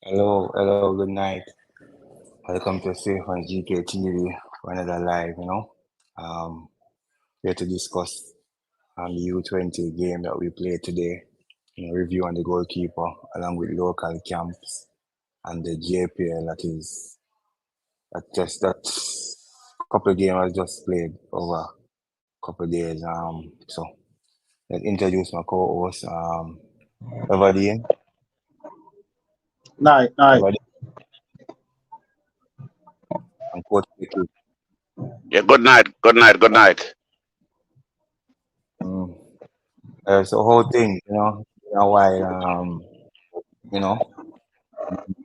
Hello, good night. Welcome to Safe on GK TV for another live, here to discuss the U-20 game that we played today, review on the goalkeeper along with local camps and the JPL that couple of games I just played over a couple of days. So let's introduce my co-host, Everdeen. Night, night. Everdeen and Coach Vicky. Yeah, good night, good night, good night. Mm. So whole thing, in a while, you know,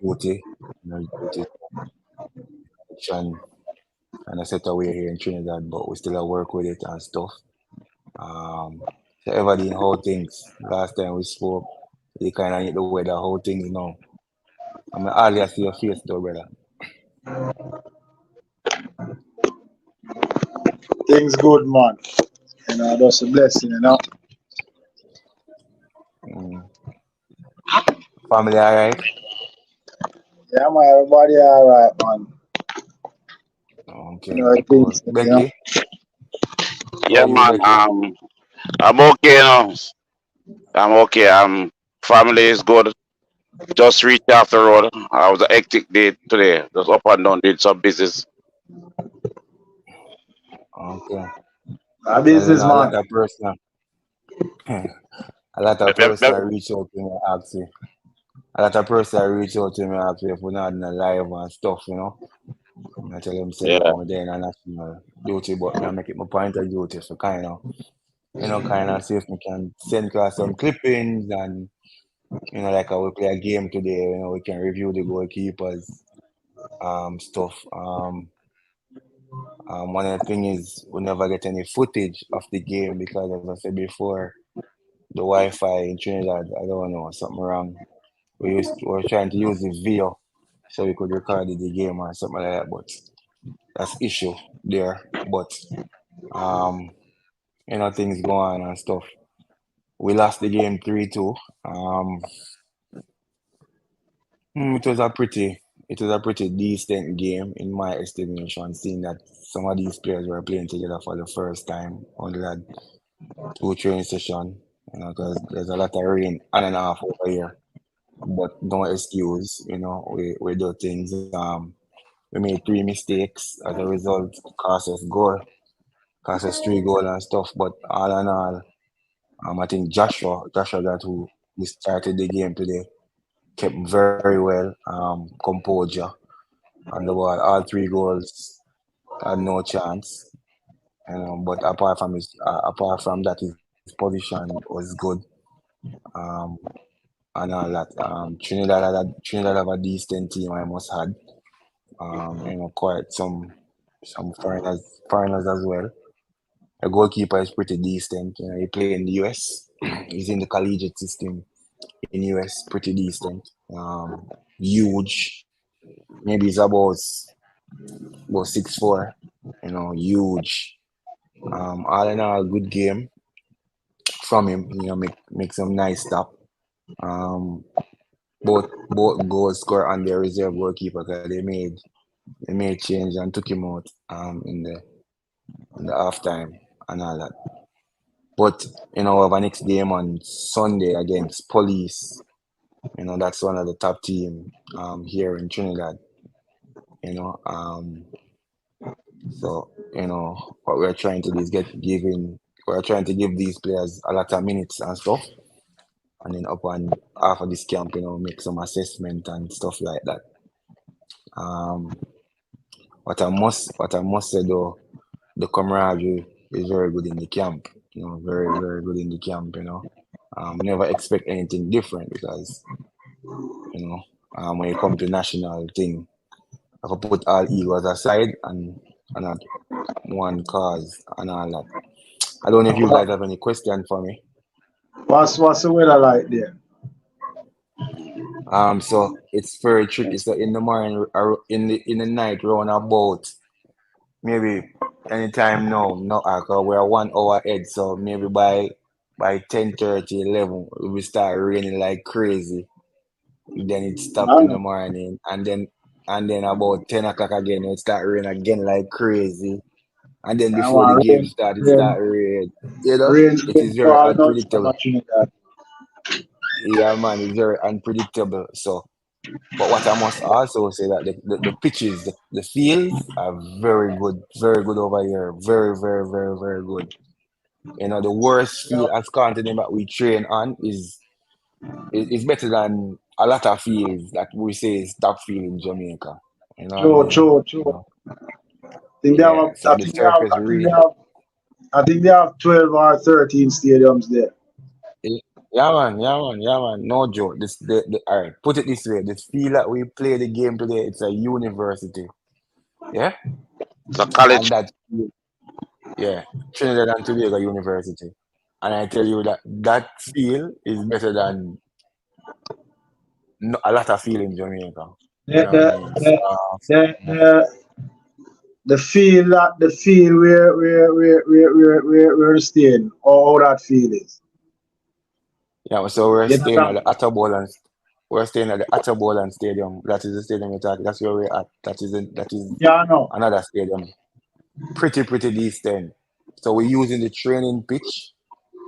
duty, duty action kind of set away here in Trinidad, but we still work with it and stuff. Um, so everybody in whole things. Last time we spoke, you kind of hit the weather, whole things now. I mean, hardly I see your face though, brother. Things good, man. That's a blessing. Mm. Family, all right? Yeah, man, everybody all right, man. Okay, cool. Things, Becky, how Yeah, are you, man. Becky? I'm okay now. I'm okay. Family is good. Just reached after road. I was a hectic day today. Just up and down, did some business. Okay. A Well, business, a lot man. of person, a lot of Yep, yep, person yep. reach out to me and ask me. A lot of person reach out to me and ask me if we're not in the live and stuff. I tell them say, Yeah, yo, I'm there in a national duty, but I make it my point of duty for kind of see if we can send across some clippings and, like how we play a game today, we can review the goalkeepers, stuff. One of the things is we never get any footage of the game because, as I said before, the Wi-Fi in Trinidad, I don't know, something wrong. We're trying to use the video so we could record the game or something like that, but that's issue there. But um, things go on and stuff. We lost the game 3-2. Um, it was a pretty decent game in my estimation, seeing that some of these players were playing together for the first time. Only had two training sessions, because there's a lot of rain on and off over here. But no excuse, we do things. We made three mistakes as a result, cost us 3 goals and stuff. But all in all, I think Joshua that who started the game today kept very well, composure on the ball. All 3 goals had no chance. But apart from that, his position was good. Um, and all that. Trinidad have a decent team. I must add. Quite some foreigners as well. A goalkeeper is pretty decent. He play in the US. He's in the collegiate system in US, pretty decent. Huge. Maybe he's about 6'4". Huge. All in all, good game from him. Make some nice stop. Um, both goals scored on their reserve goalkeeper because they made change and took him out in the halftime and all that. But we have our next game on Sunday against Police. That's one of the top team here in Trinidad. You know, um, so what we're trying to do is we're trying to give these players a lot of minutes and stuff, and then upon after this camp, make some assessment and stuff like that. Um, what I must say though, the camaraderie is very good in the camp. Very very good in the camp. Never expect anything different because when you come to national thing, I could put all egos aside and not one cause and all that. I don't know if you guys have any question for me. What's the weather like there? So it's very tricky. So in the morning, or in the night, round about maybe anytime now, no, we're 1 hour ahead. So maybe by by 10:30, 11, it will start raining like crazy. Then it stopped I in the know. morning, and then about 10 o'clock again, it start rain again like crazy. And then I before the want game start, it rain, start rain. You know, rain, it rain is very fall down from unpredictable. a Trinidad. Yeah, man, it's very unpredictable. So, but what I must also say that the pitches, the fields are very good over here. Very, very, very, very good. You know, the worst Yeah. field as continent that we train on is better than a lot of fields that we say is top field in Jamaica. You know what I True, mean? true, You true. know, yeah. So the surface really, I think they have 12 or 13 stadiums there. eh, yeah man, yeah man, yeah man. No joke. All right. Put it this way: the field that we play the game today, it's a university. Yeah, It's a college. and that yeah, Trinidad and Tobago University. And I tell you that that field is better than a lot of field in Jamaica. You The know what I the mean? the the, So, the, the field where staying or how that field is. yeah, so we're You know staying at that the Atabolan. We're staying at the Atabolan Stadium. That is the stadium we're talking. That's where we're at. That is yeah, I know. another stadium. Pretty decent. So we're using the training pitch,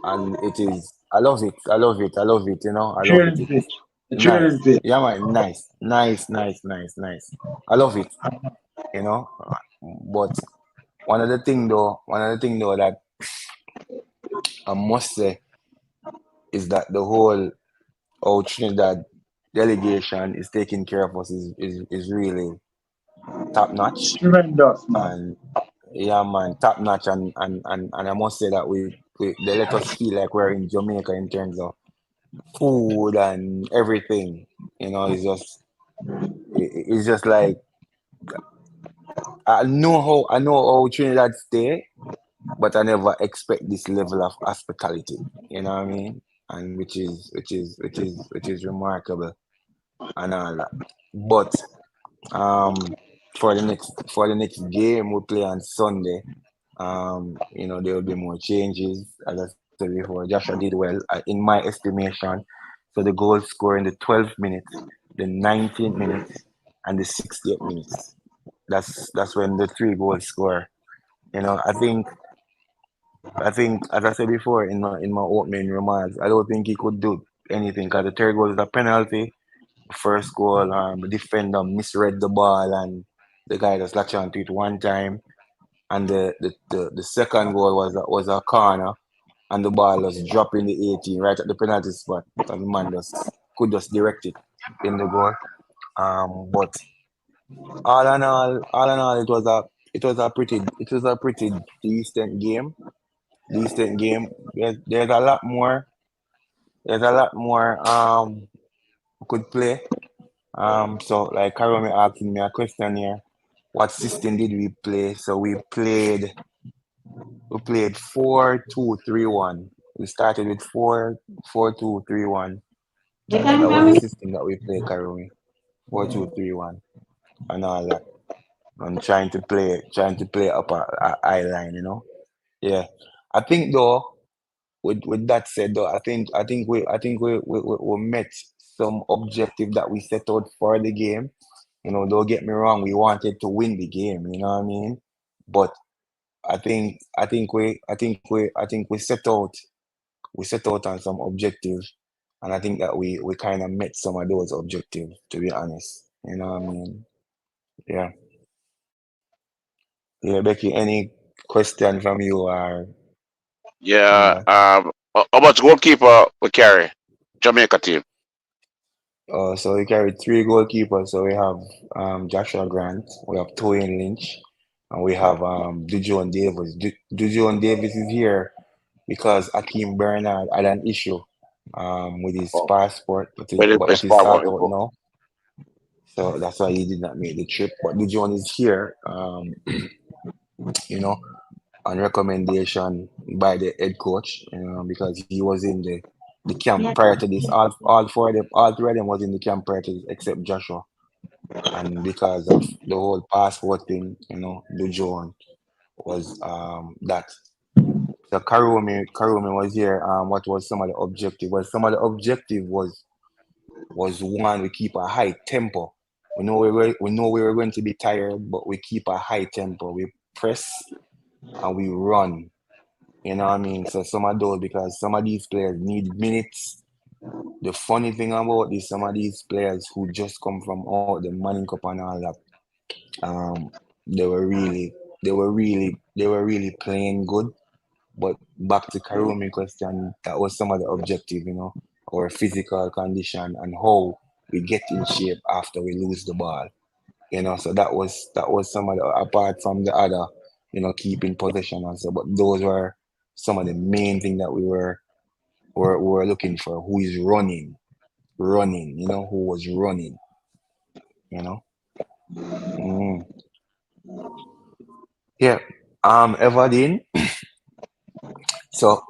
and it is. I love it. I love it. I love it. You know, I love it. Training It's pitch. The training nice. pitch. Yeah, man. Nice. Nice. Nice. Nice. Nice. I love it. You know, but one of the thing though that I must say is that the whole Trinidad delegation is taking care of us is really top notch. Tremendous, man. And yeah, man, top notch. And I must say that they let us feel like we're in Jamaica in terms of food and everything. You know, it's just like I know how Trinidad stay, but I never expect this level of hospitality. You know what I mean? And which is remarkable and all that. But for the next game we play on Sunday, there will be more changes. As I said before, Joshua did well in my estimation. So the goals score in the 12th minute, the 19th minute, and the 60th minutes. That's when the three goals score. I think as I said before in my opening remarks, I don't think he could do anything because the third goal is a penalty. First goal, the defender misread the ball and the guy just latched onto it one time. And the second goal was a corner and the ball was dropping the 18 right at the penalty spot. And the man just could just direct it in the goal. But all in all, it was a pretty decent game. Decent game. There's a lot more. There's a lot more we could play. So like Karome asking me a question here. What system did we play? So we played 4-2-3-1. We started with 4-4-2-3-1. That was the system that we played, Karome. 4-2-3-1 and all that. And trying to play up a eye line, Yeah. I think though, with that said though, I think we met some objective that we set out for the game. Don't get me wrong, we wanted to win the game, you know what I mean? But I think we set out on some objectives, and I think that we kind of met some of those objectives, to be honest. You know what I mean? Yeah. Yeah, Becky, any question from you or Yeah. that? How much goalkeeper we carry? Jamaica team. So we carry three goalkeepers. So we have Joshua Grant, we have Toyin Lynch, and we have Dujon Davis. Dujon Davis is here because Akeem Bernard had an issue with his Oh, passport, but where the that best is part sorted one out go? now. So that's why he did not make the trip. But Dujon is here, you know, on recommendation by the head coach, because he was in the camp prior to this. All three of them was in the camp prior to this, except Joshua. And because of the whole passport thing, Dujon was that. So Karumi was here. What was some of the objective? Well, some of the objective was one, we keep a high tempo. We know we were going to be tired, but we keep a high tempo. We press and we run. You know what I mean? So some of those, because some of these players need minutes. The funny thing about this, some of these players who just come from out the Manning Cup and all that, um, they were really they were really playing good. But back to Karumi question, that was some of the objective, our physical condition and how we get in shape after we lose the ball. So that was some of the, apart from the other, keeping possession and so, but those were some of the main thing that we were looking for. Who is running, who was running, you know. Mm. Yeah. Everdeen. So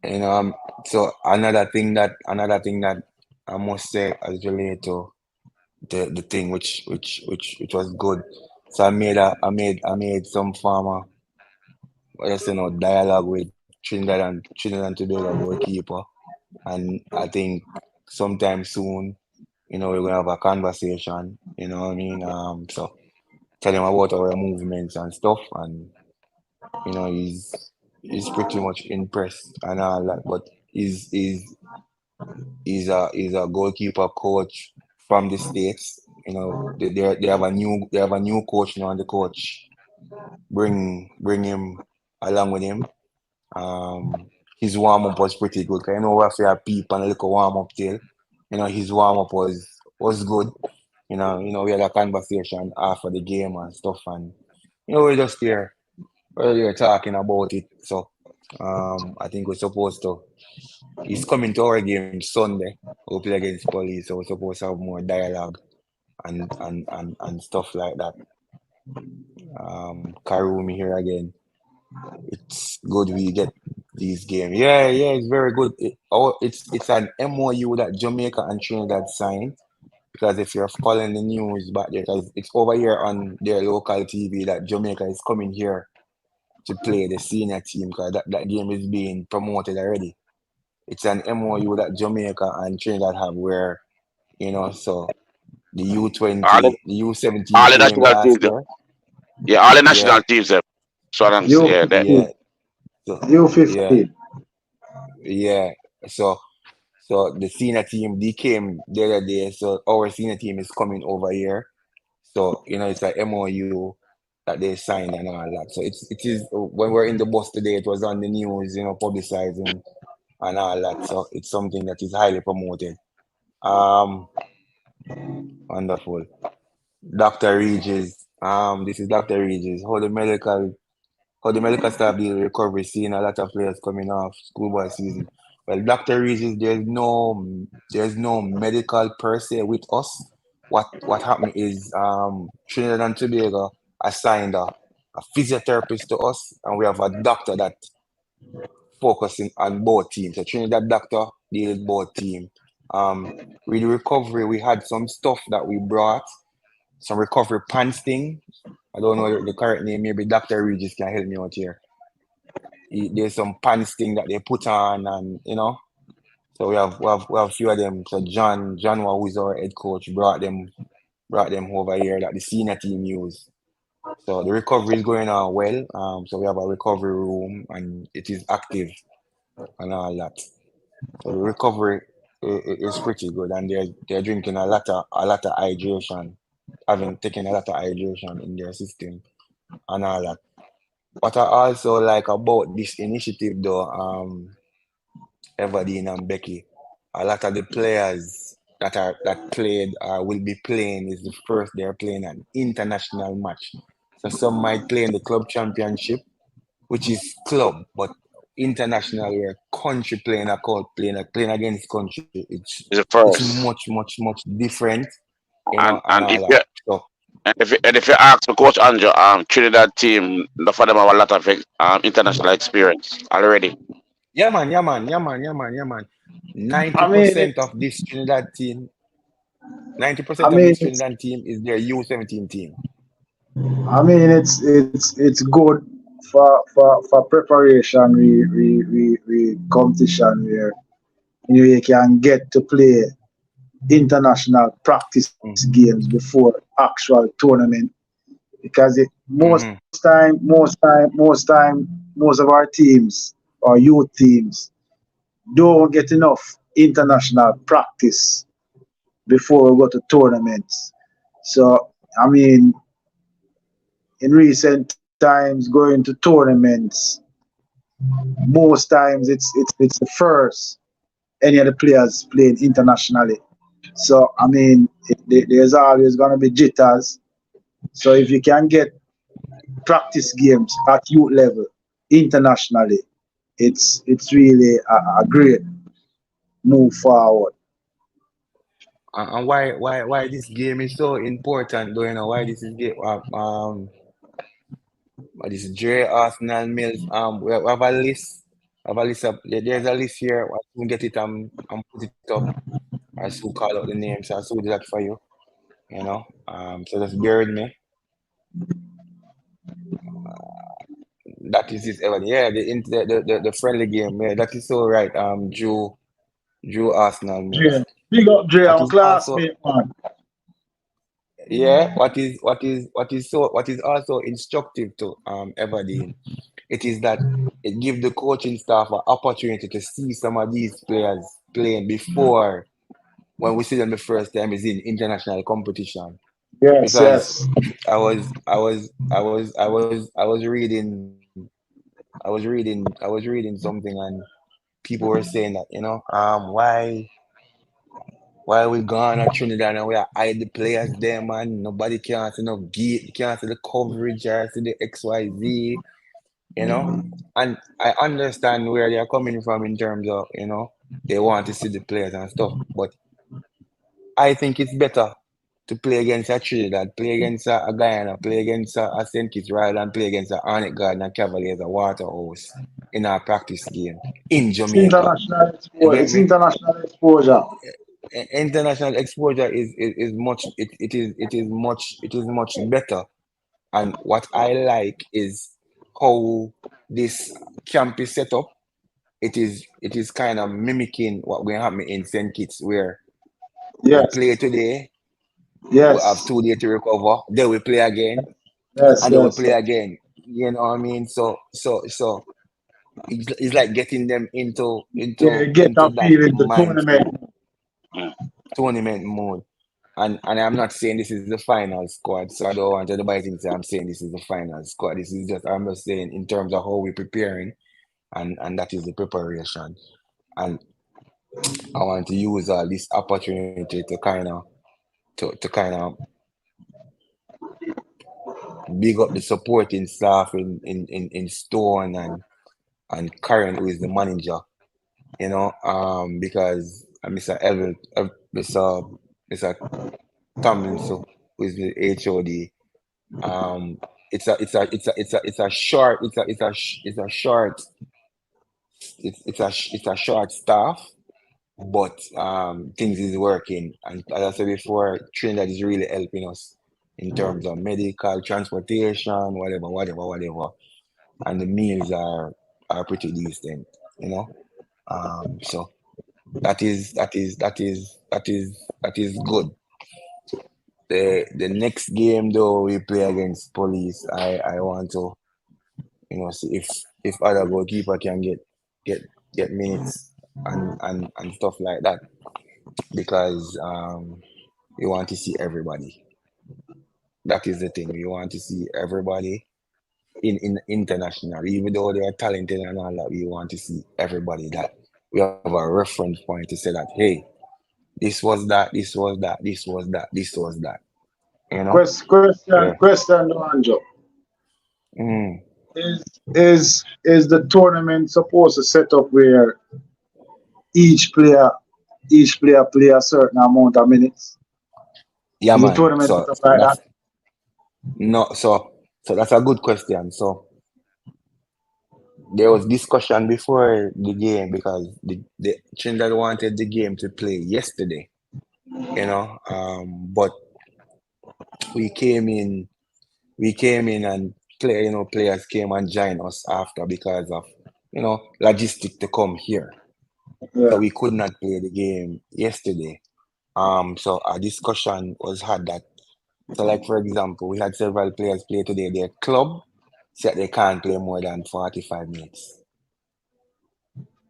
you know, so another thing that I must say as related to the thing which was good. So I made some former, dialogue with Trinidad and Tobago goalkeeper, and I think sometime soon, we're gonna have a conversation. You know what I mean? So tell him about our movements and stuff, and he's pretty much impressed and all that. But he's a goalkeeper coach from the States. They have a new coach now, and the coach bring him along with him. Um, his warm up was pretty good. 'Cause we have to have peep and a little warm up till. His warm up was good. We had a conversation after the game and stuff, and we're just there earlier talking about it. So I think we're supposed to. He's coming to our game Sunday. We'll play against Police, so we're supposed to have more dialogue and stuff like that. Karumi here again. It's good we get these games. Yeah, yeah, it's very good. It's an MOU that Jamaica and Trinidad signed. Because if you're following the news back there, because it's over here on their local TV that Jamaica is coming here to play the senior team, because that game is being promoted already. It's an MOU that Jamaica and Trinidad have where, so the All the, U-20, the U-17 all the came national last teams, year. yeah, all the Yeah, national teams, so yeah, that. yeah. U15. So yeah, U15. yeah. So so the senior team, they came the other day. So our senior team is coming over here. So it's like MOU that they signed and all that. So it is when we're in the bus today, it was on the news, publicizing and all that. So it's something that is highly promoted. Um, Wonderful. Dr. Regis. This is Dr. Regis. How the medical staff deal with recovery, seeing a lot of players coming off schoolboy season. Well, Dr. Regis, there's no medical per se with us. What happened is Trinidad and Tobago assigned a physiotherapist to us, and we have a doctor that focusing on both teams. So Trinidad doctor deal with both team. Um, with the recovery, we had some stuff that we brought, some recovery pants thing. I don't know the correct name. Maybe Dr. Regis can help me out here. There's some pants thing that they put on, and so we have a few of them. So John, who is our head coach, brought them over here that the senior team use. So the recovery is going on well. So we have a recovery room, and it is active and all that. So the recovery is pretty good, and they're drinking a lot of hydration, having taken a lot of hydration in their system and all that. What I also like about this initiative, though, Everdeen and Becky, a lot of the players that played will be playing is the first they're playing an international match. So some might play in the club championship, which is club, but international where country playing against country. It's Is the it's first. much much much different, And and if all that. you So and if you ask the coach Andrew, Trinidad team, the for them have a lot of international experience already. yeah, man, yeah, man, yeah, man, yeah, man, yeah, man. Ninety I mean, percent it's, of this Trinidad team, ninety I percent of mean, this it's, Trinidad team is their U-17 team. I mean, it's good for preparation, we competition where you can get to play international practice games Mm-hmm. before actual tournament because most Mm-hmm. time, most of our teams or youth teams don't get enough international practice before we go to tournaments. So I mean, in recent times, going to tournaments, most times it's the first any of the players playing internationally. So I mean, there's always gonna be jitters. So if you can get practice games at youth level internationally, it's really a great move forward. And why this game is so important, though, you know, why this is game this is Dre Arsenal Mills. We have a list. There's a list here. I soon get it and put it up. I soon call out the names. I soon do that for you. You know. So just bear with me. That is it, Evan. Yeah, the friendly game. Yeah, that is so right. Drew Arsenal Dre, Mills. big up Dre, What our is also classmate, man. yeah, what is also instructive to Everdeen, it is that it gives the coaching staff an opportunity to see some of these players playing before when we see them the first time is in international competition. Yes, Because yes. I was reading something and people were saying that, you know, why we gone at Trinidad and we are hide the players there, man. Nobody can see no gate, can't see the coverage or see the XYZ, you know. And I understand where they're coming from in terms of, you know, they want to see the players and stuff. But I think it's better to play against a Trinidad, play against a Guyana, play against a St. Kitts rather than play against a Hornet Garden and Cavaliers or Waterhouse in our practice game in It's Jamaica. international You exposure. get It's me? international exposure. International exposure is much it is much better. And what I like is how this camp is set up. It is kind of mimicking what we have in St. Kitts, where we play Yes, today, we have yes, 2 days to recover, then we play again, yes, and then we yes. play again. You know what I mean? So it's like getting them Yeah, get a that feel into mindset, tournament. Mm. tournament mode. And I'm not saying this is the final squad, so I don't want anybody to say I'm saying this is the final squad. This is just I'm just saying in terms of how we're preparing, and that is the preparation. And I want to use this opportunity to kind of big up the supporting staff in Stone and Karen, who is the manager. You know, because Mr. Mr. Tomlinson, who is the HOD. Um, it's a short it's a short it's a short staff, but things is working. And as I said before, Trinidad is really helping us in terms of medical, transportation, whatever. And the meals are pretty decent, you know. So that is good. The next game though we play against police, I want to, you know, see if other goalkeeper can get get minutes and stuff like that, because you want to see everybody. That is the thing. You want to see everybody in international, even though they are talented and all that. We want to see everybody, that we have a reference point to say that, hey, this was that, this was that, this was that, this was that. You know? Yeah. Question, Anjo. Mm. Is is the tournament supposed to set up where each player each player play a certain amount of minutes? Yeah, Is the man. tournament set So up like that? that's no. So that's a good question. So there was discussion before the game because the Trinidad wanted the game to play yesterday. You know, but we came in we came in and players came and joined us after because of logistic to come here. So Yeah, we could not play the game yesterday. So a discussion was had that. So like for example, we had several players play today. Their club said they can't play more than 45 minutes.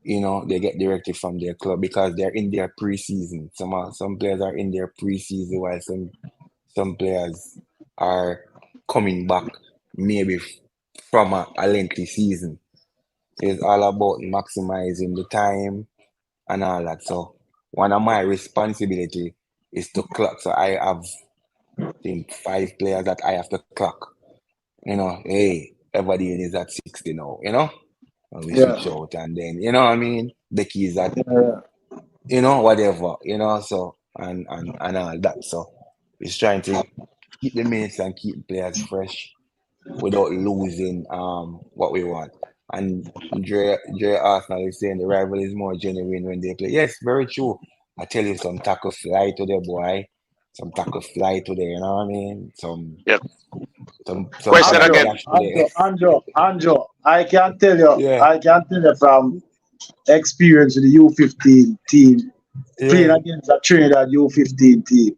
They get directive from their club because they're in their preseason. Some players are in their preseason while some players are coming back maybe from a lengthy season. So it's all about maximizing the time and all that. So one of my responsibility is to clock. So I have, I think, 5 players that I have to clock. Hey, everybody is at 60 now, and we yeah, switch out and then, you know what I mean? The keys at, yeah, whatever, so, and all that. So it's trying to keep the minutes and keep players fresh without losing what we want. And Dre Arsenal is saying the rival is more genuine when they play. Yes, very true. I tell you, some tackle fly to the boy, some tackle fly today. You know what I mean? Yeah. Some Question fella Andrew, again. dash today. Andrew, Yeah, I can tell you from experience with the U15 team playing yeah, against the Trinidad U15 team.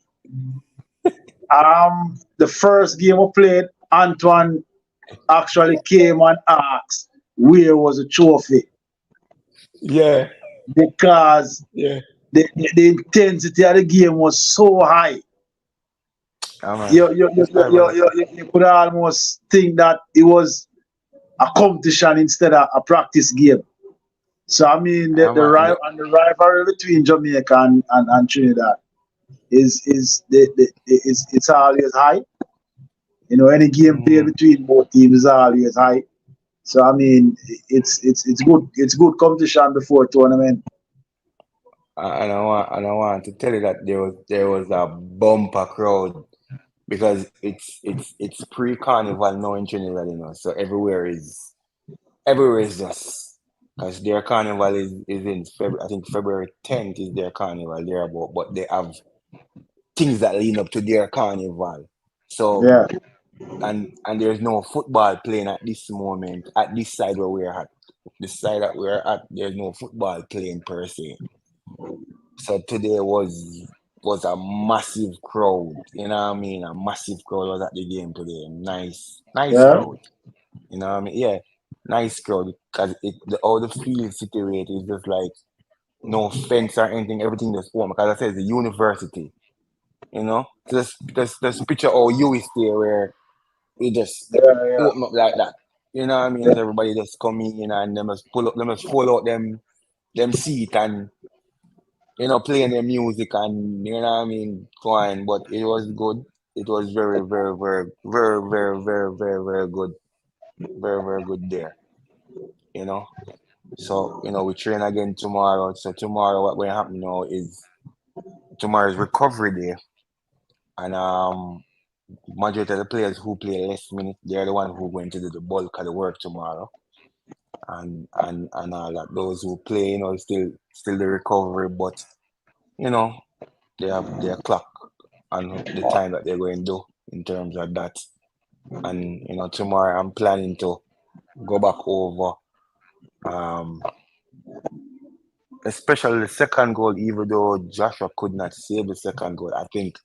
The first game we played, Antoine actually came and asked where was the trophy yeah, because yeah. the intensity of the game was so high. Yeah, man. This rival. You could almost think that it was a competition instead of a practice game. So I mean, Yeah, man. the rivalry between Jamaica and Trinidad is it's always high. Any game played Mm, between both teams is always high. So I mean, it's good. It's good competition before tournament. and I want to tell you that there was a bumper crowd because it's pre-carnival now in Trinidad, so everywhere is just because their carnival is in February. I think February 10th is their carnival there about, but they have things that lead up to their carnival. So Yeah, and there's no football playing at this moment at this side where we're at. This side that we're at, there's no football playing per se. So today was a massive crowd. You know what I mean? A massive crowd was at the game today. Nice yeah, crowd. You know what I mean? Yeah, nice crowd because all the field situated is just like no fence or anything. Everything just warm because I said it's a university. So just picture how you is there where it just yeah, open up like that. You know what I mean? yeah, So everybody just come in and they must pull out them seat and playing their music and you know what I mean, fine. But it was good. It was very, very, very, very, very, very, very, very good. Very, very good there. You know. So, we train again tomorrow. So tomorrow what will happen now is tomorrow is recovery day. And majority of the players who play less minutes, they're the one who going to do the bulk of the work tomorrow. And all that. Those who play, still the recovery, but you know, they have their clock and the time that they're going to do in terms of that. And tomorrow I'm planning to go back over, um, especially the second goal. Even though Joshua could not save the second goal, I think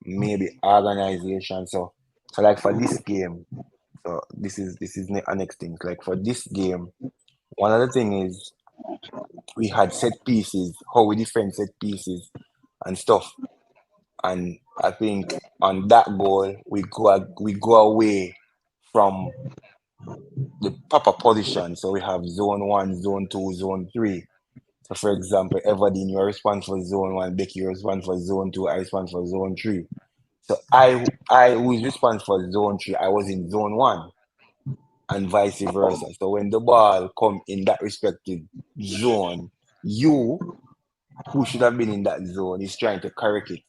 maybe organization. So like for this game, so this is the next thing. Like for this game, one of the thing is we had set pieces, how we defend set pieces and stuff. And I think on that goal we go away from the proper position. So we have zone one, zone two, zone three. So for example, Everdeen, you're responsible for zone one, Becky, you're responsible for zone two, I responsible for zone three. So I who is responsible for zone three, I was in zone one and vice versa. So when the ball come in that respective zone, you who should have been in that zone is trying to correct it,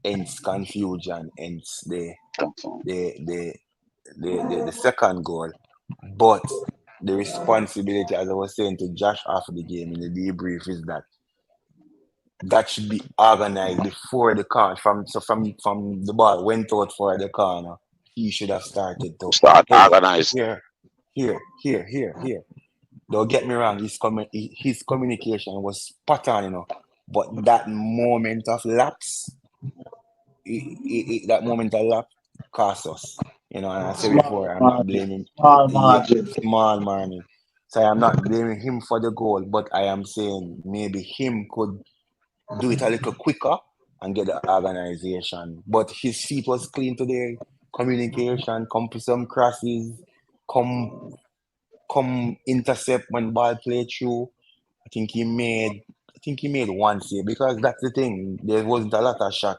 hence confusion, hence the the the second goal. But the responsibility, as I was saying to Josh after the game in the debrief, is that should be organized before the corner from the ball went out for the corner. he should have started to Start hey organized. here. Don't get me wrong, his communication was spot on, but that moment of lapse, that moment of lapse cost us. And I said Small before, I'm not margin. blaming, Small yeah, margin. small money. So I'm not blaming him for the goal, but I am saying maybe him could do it a little quicker and get the organization. But his feet was clean today. Communication, come to some crosses, come intercept when ball play through. I think he made one save because that's the thing. There wasn't a lot of shot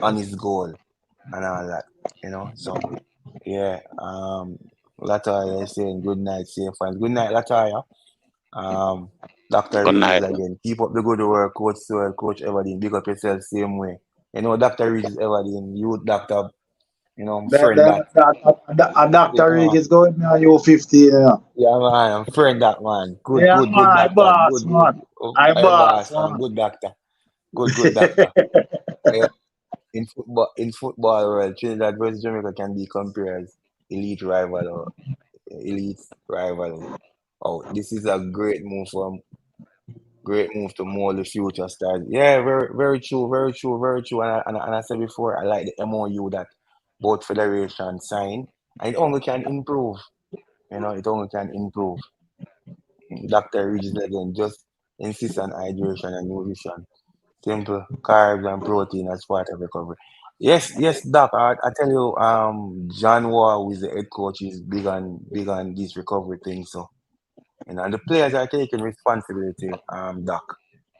on his goal and all that, So yeah, Latoya is saying good night, safe fans. Good night, Latoya. Um, Dr. Good Regis night. again. Keep up the good work, Coach Sewell, Coach Everdeen. Big up yourself same way. Dr. Regis Everdeen, you doctor, friend that. A Dr. Rig Yeah, is going now, U-15. yeah, man, I'm friend that man. Yeah, Good man, I doctor. boss, Good, good. man. Oh, I hey, boss, boss, man. man. Good doctor. Good doctor. Yeah, in football world, Trinidad versus Jamaica can be compared as elite rival or elite rivalry. Oh, this is a great move to mold the future stars. Yeah, very true, very true, very true. And I said before, I like the MOU that both federations sign, and it only can improve. It only can improve. Dr. Regis again, just insist on hydration and nutrition. Simple carbs and protein as part of recovery. Yes, Doc. I tell you, John Wall, who is the head coach, is big on this recovery thing. So, and the players are taking responsibility, Doc.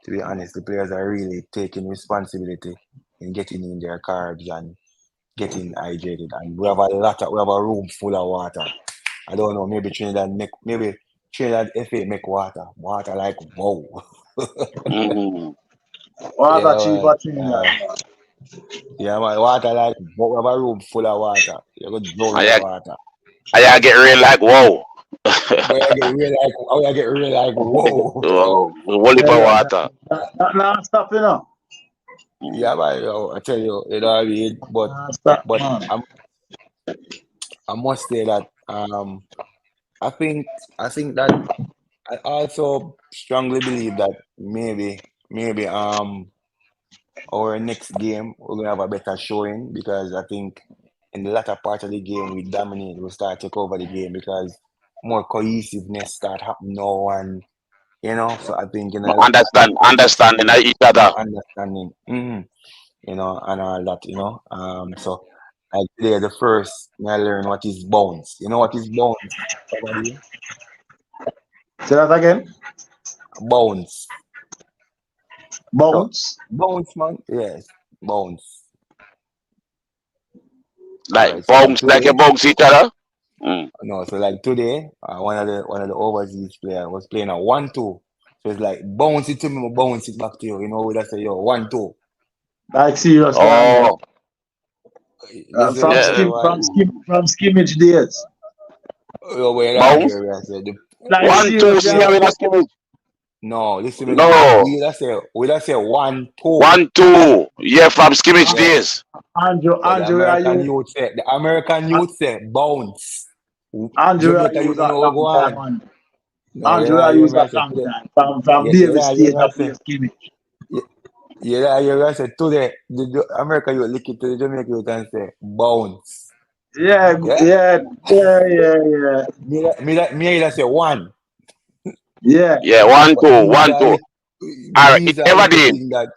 To be honest, the players are really taking responsibility in getting in their carbs and getting hydrated. And we have a room full of water. I don't know, maybe Trinidad FA make water. Water like whoa. Mm. Water Yeah, cheap man. for Trinidad. Yeah, man. Water like we have a room full of water. You go drown in I, the ya- water. I get real like whoa. But I get real like whoa. Oh, holy Yeah, for yeah. water. That not stop, you know. Yeah, man. I tell you, what I mean. But Not stop, but man. I must say that I think I think that I also strongly believe that maybe our next game we're gonna have a better showing because I think in the latter part of the game we dominate, we start take over the game because more cohesiveness start happening now and so I think in the latter part of Understanding each other. more understanding. And all that, so like today the first I learn what is bounce. You know what is bounce? Somebody? Say that again. Bounce. So Bounce. bounce man, yes, bounce. All Like right, so like bounce, like you today, bounce each other. Mm. no, so like today, one of the overseas player was playing a 1-2. So it's like bounce it to me, bounce it back to you. We just say yo 1-2. Like serious long. Oh, Listen, From yeah. skim from skimmage days. where I Bounce. hear I said Like One, serious two, see how long. we not scrimmage. no, listen me now. No. We just say 1-2. 1, 2. Yeah, from scrimmage Uh, Yes. days. But the Where are American you? youth say bounce. Andrew, where are Jamaica you youth don't that know what go long time, on. man? No, Andrew, where are hear you me I that say long today. time? From Davis You State I up say here skimmage. you, hear I say today the America youth lick it to the Jamaica youth and say bounce. Yeah, Yeah? yeah, yeah, yeah, yeah. Me either say one. Yeah. Yeah, one, But two, these one, are two. lit All right. these are Ever little did. things that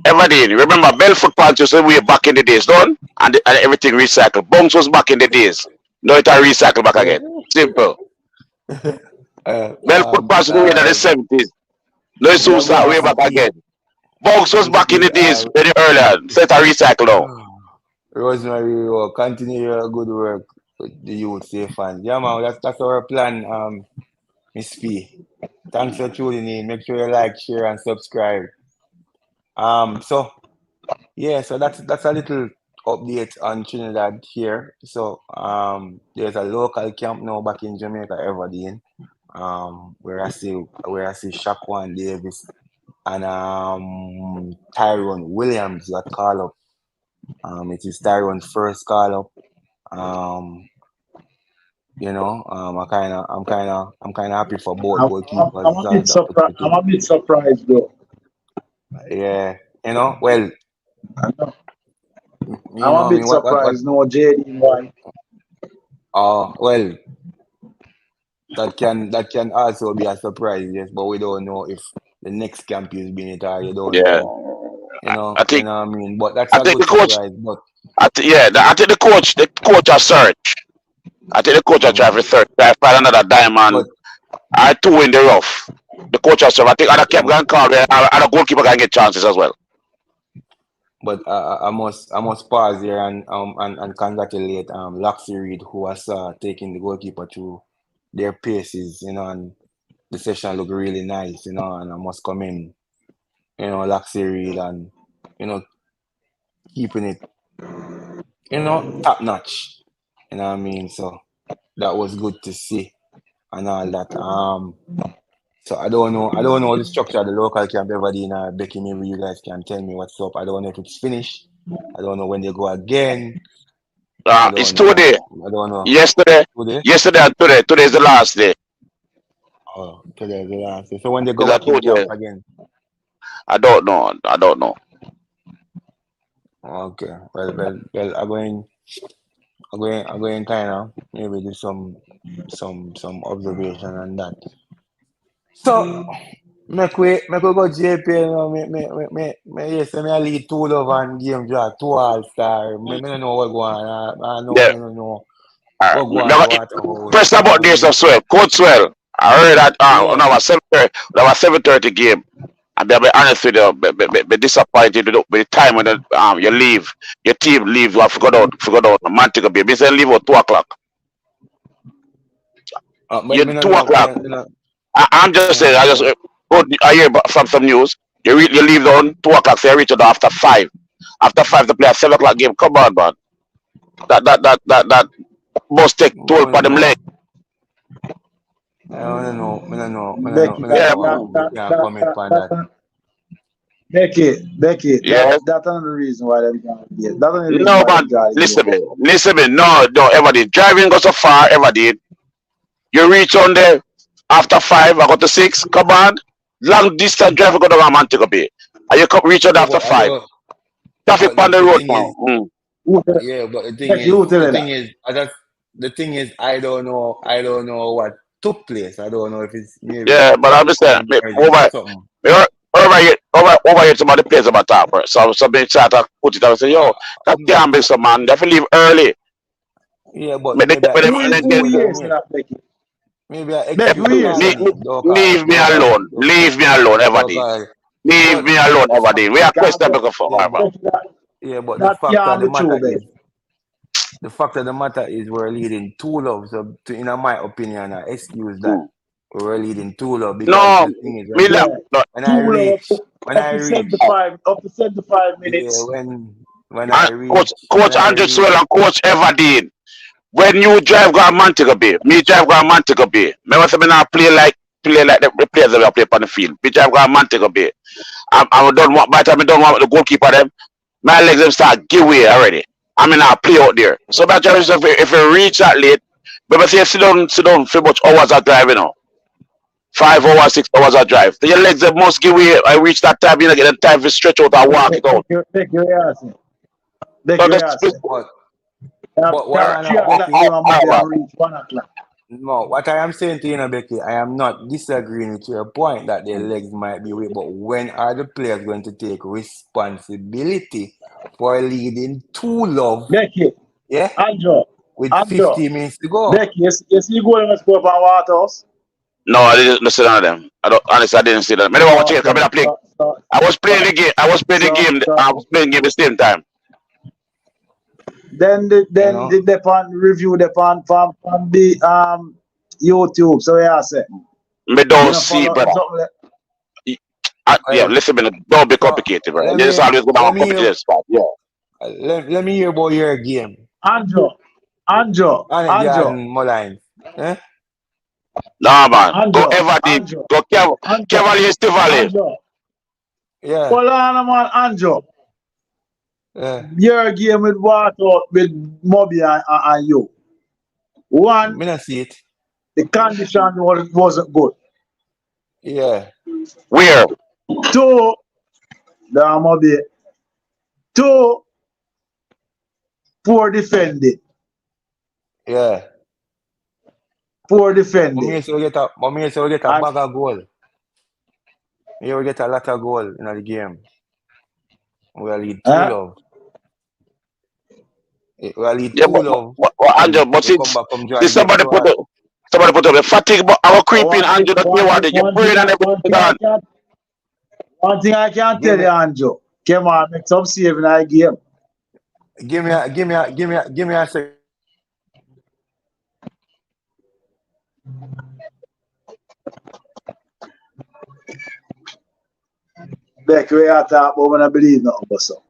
Ever did. Remember, Bell football just way back in the days, done? And everything recycled. Bounce was back in the days. Now it a recycle back again. Simple. Bell football should be in the uh 70s. No, it's soon yeah, start way Missy back P. again. Bounce was back in Missy the days very earlier. Set a recycle now. Rosemary, continue your good work with the youth safe fans. Yeah, man, that's our plan, Miss P. Thanks for tuning in. Make sure you like, share, and subscribe. So yeah, so that's a little update on Trinidad here. So there's a local camp now back in Jamaica, Everdeen. Where I see Shaquan Davis and Tyrone Williams got call up. It is Tyrone's first call up. Um, I'm kind of happy for both I'm goalkeepers a bit the surprised. I'm opportunity. a bit surprised though. Yeah, well, I know. I'm a I bit mean, what? surprised. No, JD, why? Well, that can also be a surprise, yes, but we don't know if the next camp is being it or you don't Yeah, know. I think What I mean. But that's I a think good the coach. surprise. But I think the coach has search. I think the coach has tried mm, to search. Try to find another diamond. but I two in the rough. The coach has search. I think other kept mm, going call there. Other goalkeeper can get chances as well. but I must pause here and congratulate Laxi Reed who was taking the goalkeeper through their paces, and the session looked really nice, and I must commend Laxi Reed and you know keeping it top notch. You know what I mean? So that was good to see and all that. So I don't know the structure of the local camp ever did. Becky, maybe you guys can tell me what's up. I don't know if it's finished. I don't know when they go again. I It's don't know. today. I don't know. Yesterday. Today? Yesterday and today. Today is the last day. Oh, today the last day. So when they go It's a back in camp 2 day. again. I don't know. I don't know. Okay. Well. I'm going kind of maybe do some observation on that. So make we go JPL now. Yes, me I lead two love and game draw two all star. Me don't know what go on. I know Yeah. me don't know All what right. go on Now, the Waterhouse. press about this as well. Coach Swell. I heard that Yeah. on our 7:30, our 7:30 game. And be honest with you, be disappointed with the time when you leave, your team leave. You have forgot out. Mantico be. Me say leave at 2 o'clock. But You me no two know. o'clock. I'm just saying. I just Okay. I hear from some news. You leave on 2 o'clock. So you reach out after 5. After 5 to play a 7 o'clock game. Come on, man. That must take toll But for them leg. I don't know. Me no know. Me no know. Becky, Me no that Yeah, know that how we that can that comment that, upon that. that Becky, yes. that's another reason why them can't get. That's another reason No, why man. them can't get. Listen me. No, ever did. Driving go so far, ever did. You reach on there after 5, I go to 6. Come on. Long distance drive go down Mantico Bay. And you come reach on Yeah, after but I 5. don't. Traffic But on the the road thing now. is, Who tell, yeah. But the thing Becky, is, who tell the you thing that? is, the thing is, I don't know. I don't know what took place. I don't know if it's maybe Yeah, but I'm just saying, some emergency or over, something. over here, somebody plays about top, right? So somebody try to put it out and say, Uh, yo, that can't be some man. They have to leave early. yeah, but But they, maybe I but they, and then, excuse Who me, hears me, that, Becky? maybe I eh, Becky, who excuse hears call that? your name. Don't call. leave me Don't call. alone. Leave me alone, Don't everybody. call. Leave But me alone, the fact, everybody. We are Can't question be, because for yeah, man. Becky, yeah, but the that fact of can't the be true, matter Becky. is, the fact of the matter is, we're leading two love. So, in my opinion, I excuse that Hmm. we're leading two love because No, the thing is, me Yeah, that. No, when I two love reach, when up I to reach, 75, up to 75 yeah, minutes. when I and reach, when Coach I Andrew reach, Swell and Coach Everdeen. When you drive go Montego Bay, me drive go Montego Bay. Me want to me not play like the players that we play on the field. Me drive go Montego Bay. I'm done. By the time I done want the goalkeeper them, my legs them start give way already. I mean I play out there. So by the time if you reach that late, but say sit down for much hours of driving now. 5 hours, 6 hours of drive. Then your legs they must give way. I reach that time, you know, get the time to stretch out and walk it out. Becky, you ask me. So Becky, you that's ask me. but what That I know, 3 o'clock Becky, game and move and reach 1 o'clock. no, what I am saying to you, Becky, I am not disagreeing with your point that their legs might be weak, but when are the players going to take responsibility for leading two love? Becky, Yeah, with Andrew, 50 minutes to go. Becky, you see goal in the score from Waterhouse? no, I didn't listen to them. I don't honestly I didn't see them. I never watch it. Come Okay, in and play. so, I was playing so, the game. I was playing the so, game. so I was playing the game at the same time. You then know, the pan review the pan from the YouTube. So yeah, I say Me you don't know see, follow brother. something like Yeah, well, listen, man. Don't be so complicated, brother. let You just me always go let down me hear complicated spot. Yeah. let me hear about your game. Andrew, Andrew, Manager Andrew, and Mullines. Eh? Nah, man. Go Andrew, Everdeen. Andrew, Go Andrew, Cavalier Valley. Andrew. Yeah. Hold on, man, Andrew. Your game with water with Moby and you. One, Me not see it. the condition wasn't good. Yeah, Where? Two, the Moby. Two, poor defending. yeah. Poor defending. But me say we get a And bag of goal. Me we get a lot of goal in the game. We will lead two eh? love. We will lead Yeah, two love, but and Andrew, but we come since back come join next somebody one. put up the fatigue, but our creeping one thing, Andrew that you one want thing, it, your one thing, brain and one everything thing I gone. can, one thing I can Give tell me, you, Anjo. Come on, make some save in that game. give me a second. Back where you talk about when I believe nothing but so.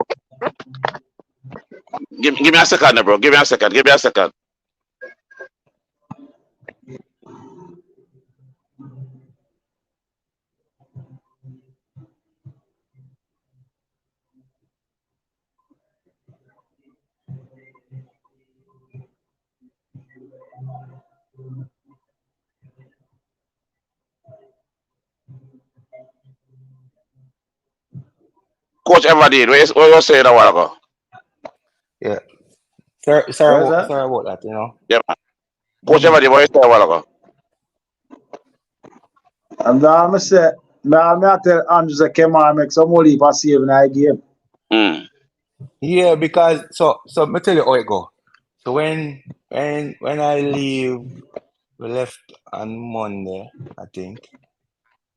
Give me a second, bro. Give me a second. Give me a second. Coach ever did. What you saying a while ago? Yeah, Where's that? sorry about that. You know. Yeah, man. Coach Mm-hmm. ever did. What you saying a while ago? And now I say, now I tell Andrew say, come on, make some more leap and save in that game. Mm. Yeah, because so me tell you how it go. So when I leave, we left on Monday, I think.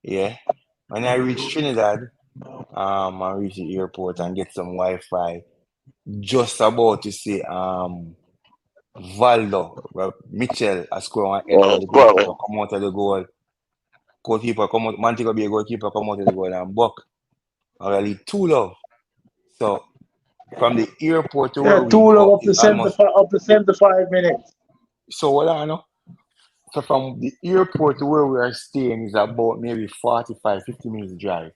Yeah. When I reach Trinidad, I reach the airport and get some Wi-Fi. Just about to see Valdo, Mitchell, I score one header. The goalkeeper Bro. come out of the goal. Goalkeeper come out. Montego Bay goalkeeper come out of the goal and buck. I really two love. So from the airport to Yeah, where we two love go is almost. up to 75 minutes. So what I know. So from the airport to where we are staying is about maybe 45, 50 minutes drive.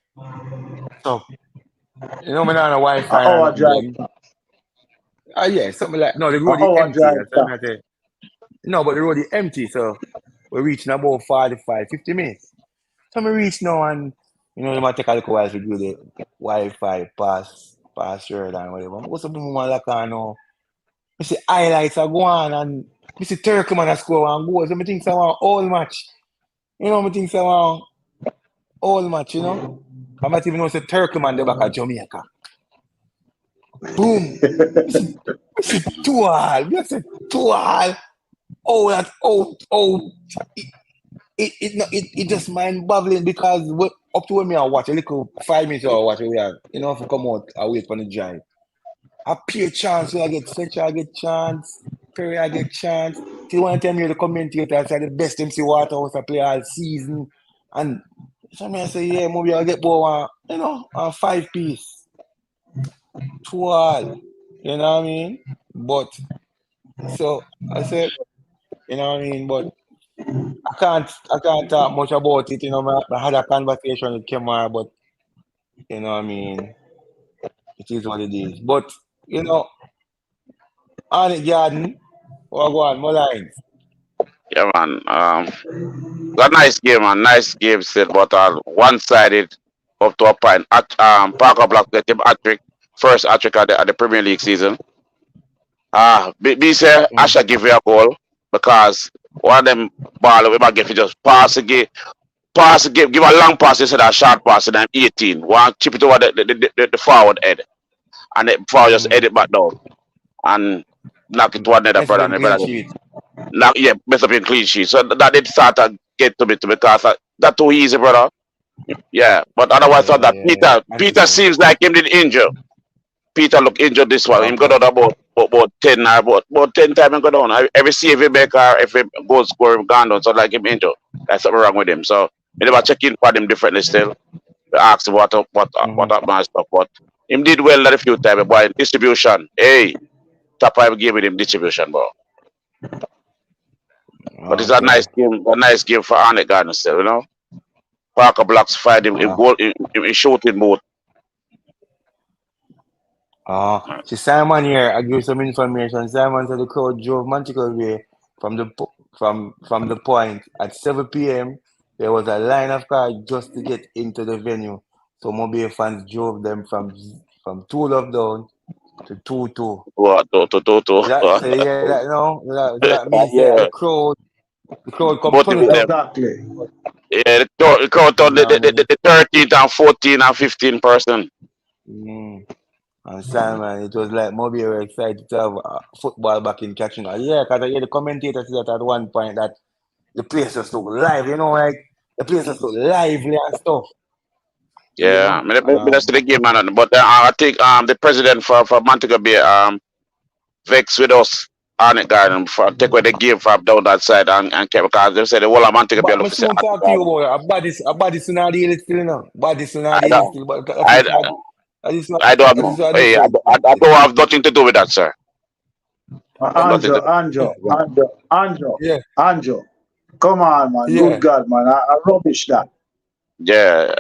So you know, me not on An Wi-Fi or hour nothing drive then. back. Yeah, something like no, the An road is hour empty. drive That's what back. I'm saying. No, but the road is empty, so we're reaching about 45, 50 minutes. So we reach now and it might take a little while to do the Wi-Fi password and whatever. What's up with my like now? I see highlights are going and I see Turkman a score one goal. So I think so all match. I think so all match, I might even know say Turkman the back of Jamaica. Boom. I see two all. I see two all. Oh, it just mind boggling because up to when me I watch a little 5 minutes or watch we have, if I come out I wait for the drive. I pure chance when I get Fletcher, I get chance, Perry, I get chance. Till one time you're the commentator, I say the best MC Waterhouse I play all season. And some I say, yeah, maybe I'll get more a 5 piece. Two all. You know what I mean? But so I said, you know what I mean? But I can't talk much about it. I had a conversation with Kemar, but you know what I mean, it is what it is. But on it garden, go on, more lines. Yeah, man. It's a nice game, man. Nice game still, but one-sided up to a point. Parker Black get him hat-trick. First hat-trick at the Premier League season. Me say I Mm. should give you a goal because one of them ball we might get you just pass the game, give a long pass instead of a short pass and I'm 18. One chip it over the forward head and the forward just head Mm. it back down and knock it to another Mess up brother in and the clean brother sheet. knock, yeah, mess up in clean sheet. So that did start to get to me because that too easy, brother. Yeah, but otherwise Yeah, thought that yeah, yeah. Peter Consistent. seems like him did injure. Peter look injured this one. Him go Okay. down about 10 or about 10 times and go down. Every save he make or if he goal score him gone down. So like him injured. That's something wrong with him. So we never check in for him differently still. We ask him what Mm-hmm. up man stuff. But him did well that a few times, boy. Distribution. Hey, top five game with him distribution, bro. But it's Okay. a nice game for Arnett Gardner still, Parker Blocks fight him in Uh, goal in shooting mode. See Simon here. I give you some information. Simon said the crowd drove Montego Bay from the point at 7 p.m. There was a line of cars just to get into the venue. So Mobile fans drove them from two love down to 2-2. What? So you hear that now? So that means that Yeah, the crowd come pull motivate it up. them. Exactly. Yeah, the crowd on You know what I mean? the 13th and 14 and 15%. Mm. And Simon, it was like Moby were excited to have football back in Katrina. Yeah, because I hear the commentator said that at one point that the place just look live, like the place just look lively and stuff, Yeah, I mean, that's the Um, game, man. But I think the president for Montego Bay vexed with us on it, garden for take away the game from down that side and kept because they said the whole of Montego Bay but love I to say soon on it, talk to you garden. about it. A body soon not deal still, Body soon not I deal don't, still, but I, that I don't is know. a Hey, different I thing. don't have nothing to do with that, sir. Nothing to Anjo, Anjo, do. Anjo, Anjo, Yeah, Anjo. Come on, man. Good yeah. God, man. I rubbish that. Yeah,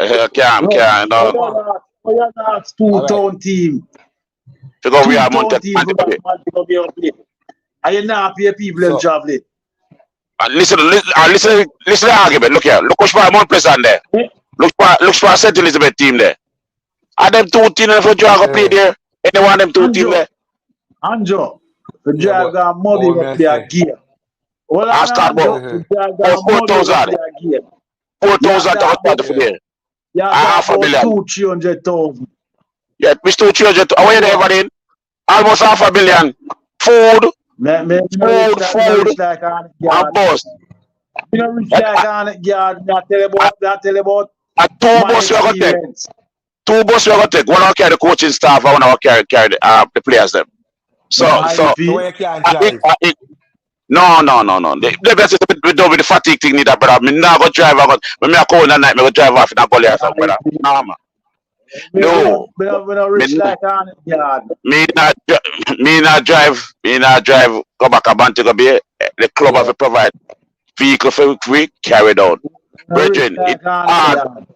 Rubbish. Come on. Oh, yeah, that's All right. two-tone team. because we are Two-tone team for Montego that Bay. man to be up there. And you not pay people them So, traveling. Listen to the argument. Look here. Look what's for Mount Pleasant there. Eh? Look for St. Elizabeth team there. Are them two teams for drag up eh, there? Anyone them two team Anjo, there? Anjo. The yeah, drive got but muddy what may up I their say? gear. Hold I on, start about Anjo. The drive got muddy up 4,000. their gear. You 4,000 to talk start about, for Yeah. there. you A talk half a about million. 200,000-300,000. Yeah, Mr. 300. How are you there, Boy, everybody? Almost half a billion. Food, me no food, rich like on and yard. bus. Me no rich And like on yard. Me I tell you about two my bus we are going to take. experience. Two bus we are going to take. One will carry the coaching staff and one will carry the players them. So, I so So feel where you can't I think, drive. no. The best is we do with the fatigue thing neither, brother. Me not go drive. When me a call that night, me go drive off in a gully or something, I brother. feel No, man. me No. no rich Me, like on yard. me not, me not drive. Me not drive. Go back a band to go be. The club have Yeah. to provide vehicle for we carry down. No rich Brethren, it's like on hard. yard.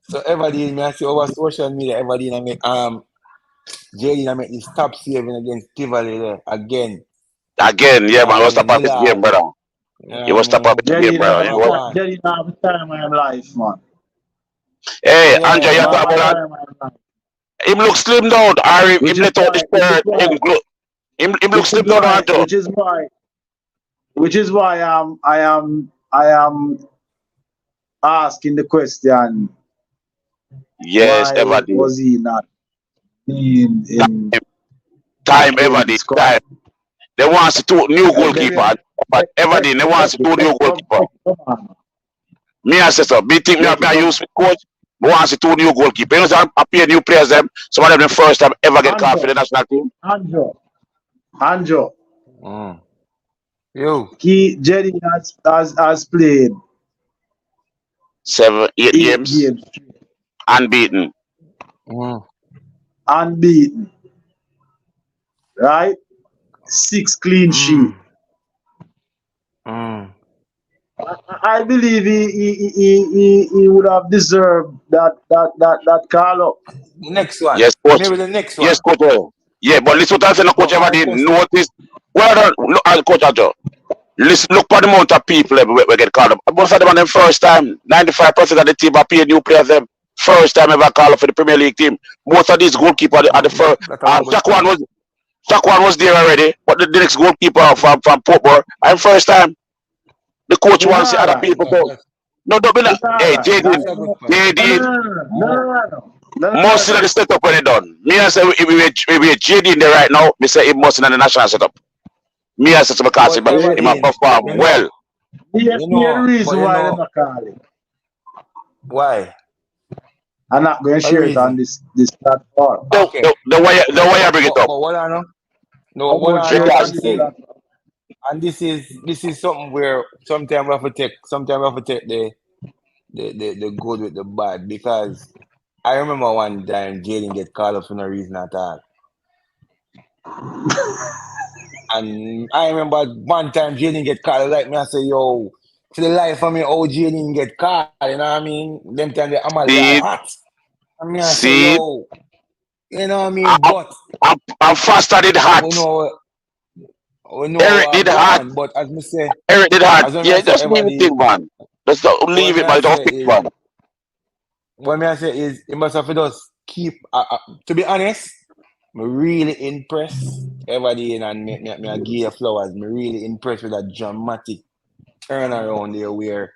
So everybody me I see over social media, everybody I make Jay I make this top saving against Tivoli there again. Again, You yeah, know man. what You I must stop mean? The up his game, lad. brother. You know You what I must stop up mean? his game, brother. Come on. Jerry have the time of my life, man. Hey, Yeah, Andrew, Him you have talk the man. about that? time of my life. Him look slim down. Or him Which is let out the why, shirt. Him look which is slim down, why, Andrew. which is why, which is why I am asking the question: Yes, why everybody. was he not in Time ever playing did squad? time. They want to two new Let, goalkeeper, but ever did they want to two new goalkeeper. come on. Me I say so. Big thing me Let, I use with coach. We want to two new goalkeeper. You know, I pay new players them. Some of them the first time ever get called for Anjo, the national team. Anjo. Mm. You. Jerry has played 7, 8 8 games games unbeaten. Mm. unbeaten, right? 6 clean sheet. Mm. Mm. I believe he would have deserved that call up. Next one. Yes, coach. Maybe the next Yes, one. coach. Yeah, but listen what I say, no, coach. But Ever my did question. notice. Well done, look, coach Ajo. Listen, look for the amount of people we get called up. Most of them on them first time. 95% of the team are paying new players them. First time ever called up for the Premier League team. Most of these goalkeepers are the first. That's a good thing. Shakwan was there already, but the next goalkeeper from Portmore, I'm first time. The coach It's wants to see all other right. people go. No, don't be like, It's all hey, right. Jadin, That's a good point. Jadin, No. most of the setup when they done. Me I say we Jadin there right now. Me say he must in the national setup. Me I say to because But him a Everdeen, perform well. Here's the but reason why they're not calling. why? I'm not going to What the share it on reason? this platform. Okay. The way I bring it up. But what I know? No, I'm what going to I share know, it and on this this is platform. something where sometimes we have to take the good with the bad because I remember one time Jaden get called up for no reason at all. And I remember one time Jaden get called like me, I say, yo, for the life of me, oh Jaden get called, you know what I mean? Them time the Amalia See, hot. I mean, I say, See, yo, you know what I I'm, mean? But I'm faster did we hot. know, we know Eric what did go hot. on. But as me say, Eric did hot. as when Yeah, I say, just leave it everybody, thing, man. Just don't what leave me it, I man. Don't say fix, is, man. what me I say is, you must have to just keep. To be honest, me really impressed everybody, and me I give you flowers. Me really impressed with that dramatic turnaround there where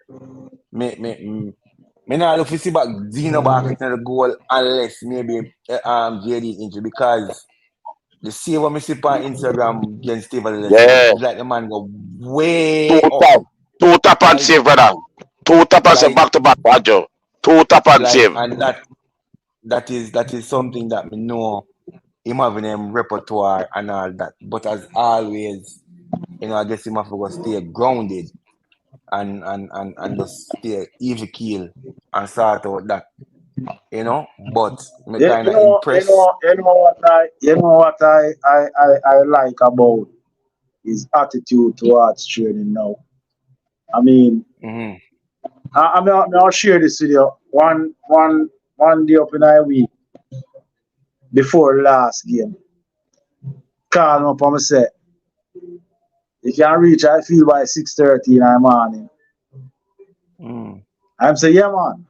me not look to see back Zeno back in the goal unless maybe JD injury because the save what me see on Instagram against Stephen Lesson Yeah. is like the man go Two way up. tap. Two tap and Like save, brother. Two tap and save like back to back, Roger. Two tap and like save. and that is something that me know him having him repertoire and all that. But as always, I guess him have to go stay grounded and just stay even keel and sort out that. But me Yeah, kind of impressed. you know what I like about his attitude towards training now. I mean, Mm-hmm. I'll share this with you. One day up in a week before last game, call him up and say, you can reach I feel by 6:30 in the morning. Mm, I'm say, yeah man.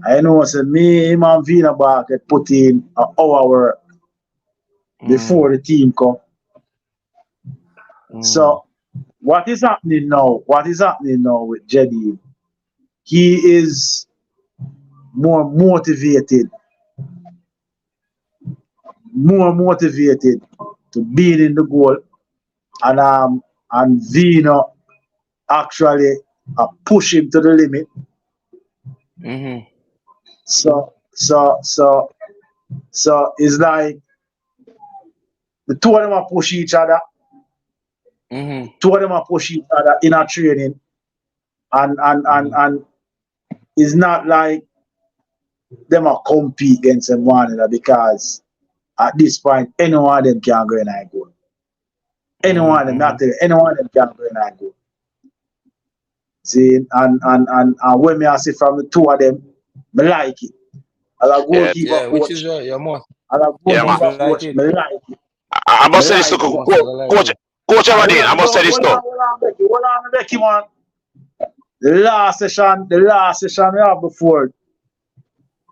I know say me, him and Vina back had put in an hour work before mm, the team come. mm, So what is happening now? What is happening now with Jedi? He is more motivated to being in the goal, and Vino actually push him to the limit. mm-hmm. So it's like the two of them are push each other. Mm-hmm. Two of them are push each other in a training, Mm-hmm. and it's not like them are compete against them one another because at this point any one of them can go in and go. Any one of them, Mm-hmm. not tell you, any one of them can go in and go. See, and when me I see from the two of them, me like it. As a Yeah. goalkeeper Yeah, which is coach, right. as a You Yeah, man. must goalkeeper like coach, it. me like it. I Me must say this to like it. You must like Coach, it. Coach Hold Everdeen. I on, must say this hold to. on, hold on, Becky. Hold on, Becky, man. The last session we have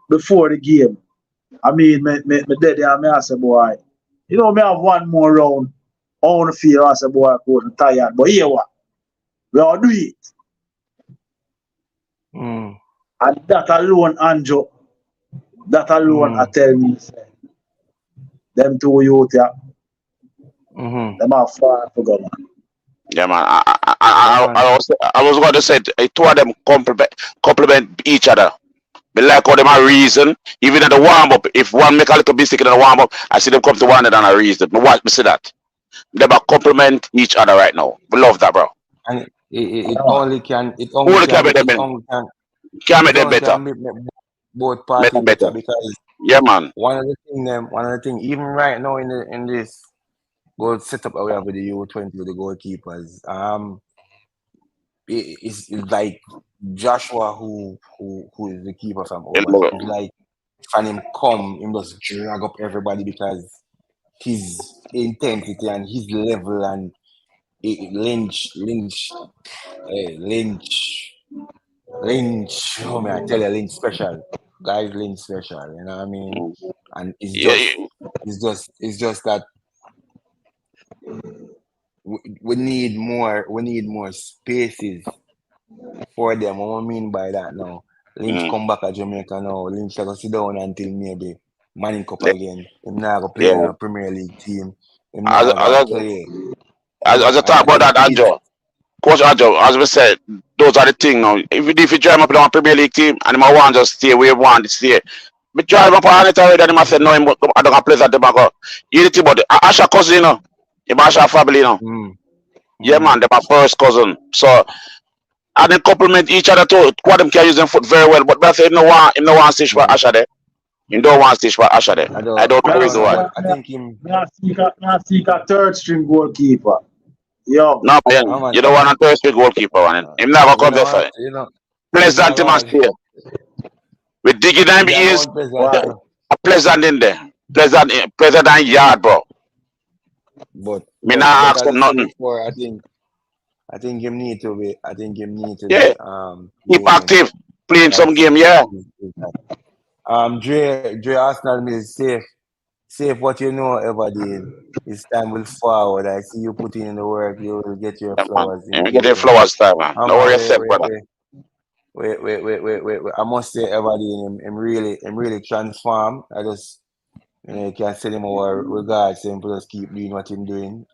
before the game. I mean, me dead there, me I say, boy, me have one more round. I want to feel, I say, boy, coach, I'm tired. But here what? We all do it. Mm, And that alone, Anjo, that alone, I mm, tell me, say, them two youth, yeah, mm-hmm. them are far to go, man. Yeah, man. Yeah, man. I was going to say two of them complement each other. But like how them a reason, even at the warm up, if one make a little mistake in the warm up, I see them come to one another and a reason. Me watch me see that. They a complement each other right now. We love that, bro. And it Yeah, man. only can it only Only can can make them it better. only can Can make it them only better. can make both Make party them better. better because Yeah, man. one of the thing even right now in this goal setup that we have with the U-20 with the goalkeepers, it's like Joshua who is the keeper from You over. know, It's like when him come, him just drag up everybody because his intensity and his level and Lynch, oh man, I tell you, Lynch special. Guys, Lynch special, you know what I mean? mm, And it's yeah, just, it's just that we need more spaces for them. What I mean by that now? Lynch mm, come back at Jamaica now. Lynch gonna sit down until maybe Manning Cup yeah, again. Him not gonna play in yeah. a Premier League team. Him As not gonna as play, as I and talk about that, Anjo, Coach Anjo, as we said, those are the things now. If you drive up on a Premier League team and him a want just stay where he want to stay, me drive up on it already and him a say no, I don't play that them a go. You the thing about Asha cousin, you know, him Asha family, you know. mm, Yeah, mm, man, them a first cousin. So and they complement each other too. One of them can use them foot very well, but I say him no want stitch for mm. Asha there. Him don't want stitch for Asha there. I I don't, don't I know the Me I don't reason know, seek why. but a, I me I, think him. me I seek a, me I seek a third string goalkeeper. Yo, No, man, I man, you don't want a Thursday goalkeeper one. Him never you come know there for what? it. Pleasant him and stay. We dig in them Yeah, ears, Mount Pleasant, Why? you know. pleasant in there. Pleasant and yard, bro. But Me but not but ask as for I said nothing. before, I think him need to be Yeah, keep doing active, playing like some game, yeah. that. Dre Arsenal is safe what you know ever did. It's time will forward. I see you putting in the work, you will get your Yeah, man. flowers in And we due get the time. flowers time, man. Oh No man, worry yourself, brother. I must say Everdeen him really transformed. I just you can send him our regards and just keep doing what him doing.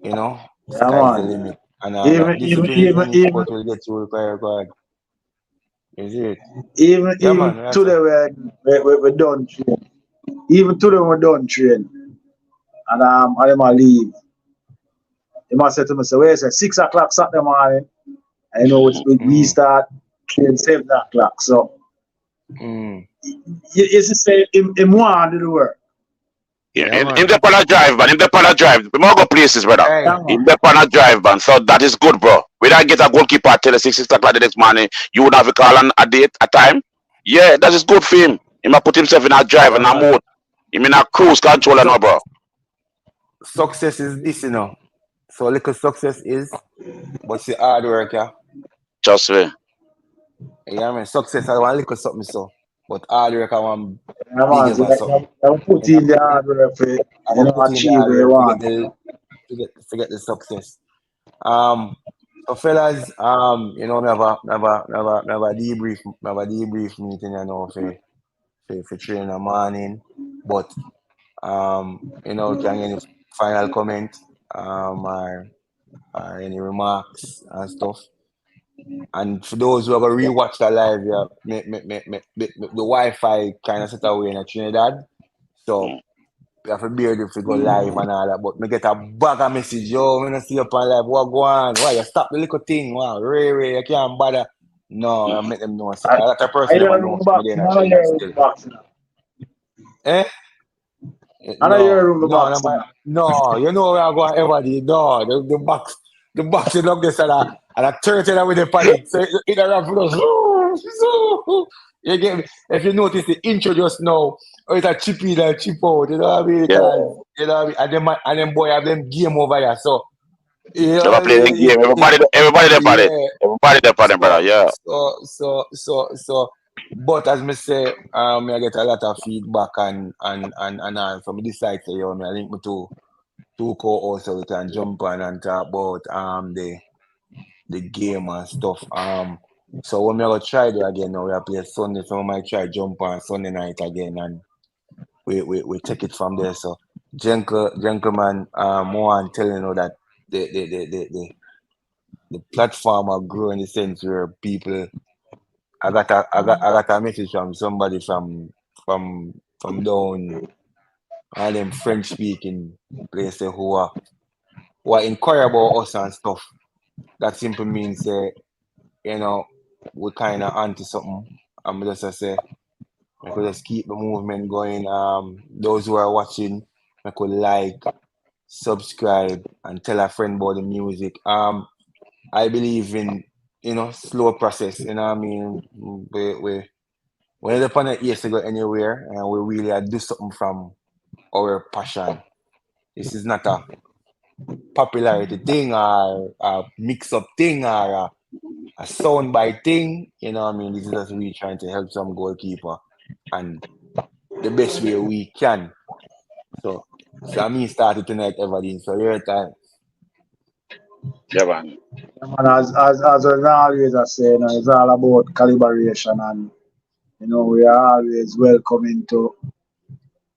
You know, Yeah, sky's the man. limit. And that Even even discipline in even any even sport will get you required God. Is it? even Yeah even man, that's today we done train. Even today we done train. And them a leave. He must say to me, say, where is it? 6 o'clock Saturday morning. I know we mm, start train 7 o'clock. So mm. you see say him want to do the work. Yeah, Yeah in man. the pana drive, man. In the pana drive. We more go places, brother. Hey, Yeah, In man. the pana drive, man. So that is good, bro. We don't get a goalkeeper till the 6 o'clock the next morning. You would have to call on a date, a time. Yeah, that is good for him. He might put himself in a drive yeah and a man. mode. He mean a cruise control and So all, bro. success is this, you know. So little success is, but see hard work, yeah. Just me. Yeah, man. Success I want little something so. But hard work I want Yeah, big man. So ever something. you put You know, in the hard work for I go put in the achieve hard what you work want. to get the success. Um, so fellas, me have a debrief meeting, you know, for train in the morning. But can you any final comment, or any remarks and stuff. And for those who are gonna rewatch the live, yeah, the Wi-Fi kind of set away in Trinidad, so Mm. we have to bear if we go live and all that. But me get a bag of message, yo, me not see up on live. What go on? Why you stop the little thing? Wow, Ray, you can't bother. No, I Mm. make them know. So I, that I person never hear know room if I'm box. there in I know Trinidad your room still. box now. Eh? I know your No, room no, box now. no. You know where I go ever did. No, the box is up there and I turn it with the panic. So it around for us. You get me? If you notice the intro just now, oh, it's a chip in and chip out. You know what I mean? Yeah. Because you know what I mean. And them boy have them game over here. So you know Never what I play the mean? game. Everybody there for it. Yeah. Everybody there for them, brother. So, Yeah. but as me say, I get a lot of feedback and all. So me decide to I link me to two co-hosts so we can jump on and talk about the game and stuff. So when we gonna try it again now, we are play Sunday, so we might try jump on Sunday night again and we take it from there. So gentleman, one telling you that the platform are growing in the sense where people I got a message from somebody from down all them French speaking places who are inquire about us and stuff. That simply means we kinda onto something. I'm just say I could just keep the movement going. Those who are watching, I could like, subscribe and tell a friend about the music. I believe in slow process, you know what I mean? We're the planet years to go anywhere and we really do something from our passion. This is not a popularity thing or a mix up thing or a soundbite thing. You know what I mean? This is us we trying to help some goalkeeper and the best way we can. So I mean started tonight, Everdeen. So your time. Yeah, man. And as I always I say, it's all about calibration, and we are always welcoming to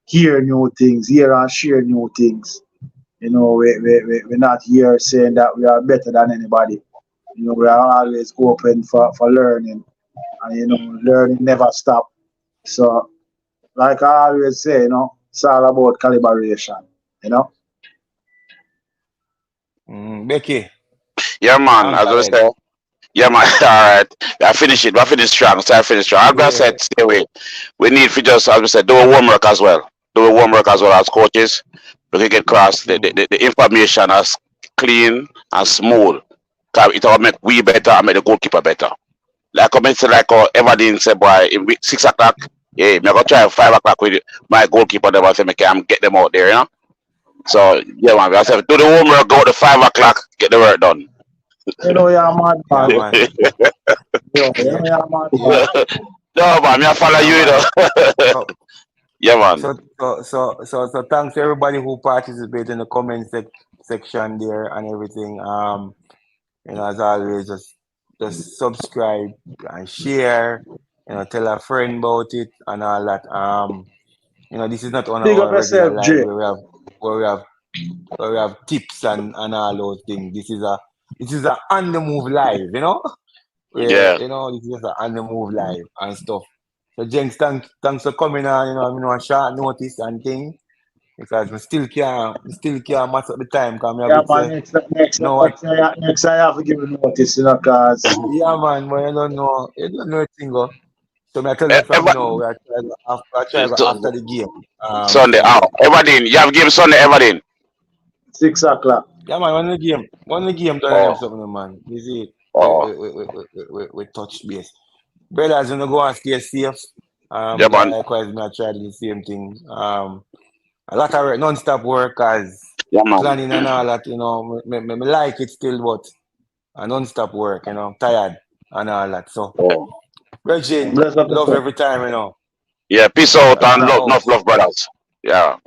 hear new things, hear and share new things. We're not here saying that we are better than anybody. We are always open for learning, and learning never stop. So, like I always say, it's all about calibration. You know, Becky, Yeah, man. As I Anchorhead. say. Yeah, man. All right. I finish it. I finish strong. So I finish strong. I'm gonna say Yeah. stay away. We need to just, as we said, do a homework as well. Do a homework as well as coaches. We can get across the information as clean and smooth. 'Cause it will make we better and make the goalkeeper better. Like I mentioned, like Everdeen said, boy, in 6 o'clock. Yeah, me go try 5 o'clock with my goalkeeper. Them I say me can get them out there, you know. So yeah, man. I said do the homework, go to 5 o'clock, get the work done. You know you're mad Yeah, man. man. Yo, you know Yeah, you're mad man. No, man, me I follow yeah, you, you man. know. So, Yeah, man. so thanks to everybody who participated in the comment section there and everything. As always, just subscribe and share. Tell a friend about it and all that. This is not on Big up our regular yourself, live Jay. where we have where we have tips and all those things. This is a on the move live. Where Yeah. this is just a on the move live and stuff. So Jenks, thanks for coming on. A short notice and thing because we still can't match up the time. Because I have Yeah, it man. say, Next, you know what? next time you have to give me notice, cause Yeah, man, but you don't know a thing. So I tell you from Ever now, I try to go after the game. Sunday. Oh, Sunday. Everdeen. You have game Sunday, Everdeen. 6 o'clock. Yeah, man, when the game done and them Oh, something, man. You see, oh, we touch base. Brothers, when you go and stay safe. yeah, man. Likewise, me I try to do the same thing. A lot of work, non-stop work, as Yeah, man. planning and all that. Me like it still, but a non-stop work. Tired and all that. So, Oh. Regine, Bless up love yourself. every time. Yeah, peace out Alana and love, out. brothers. Yeah.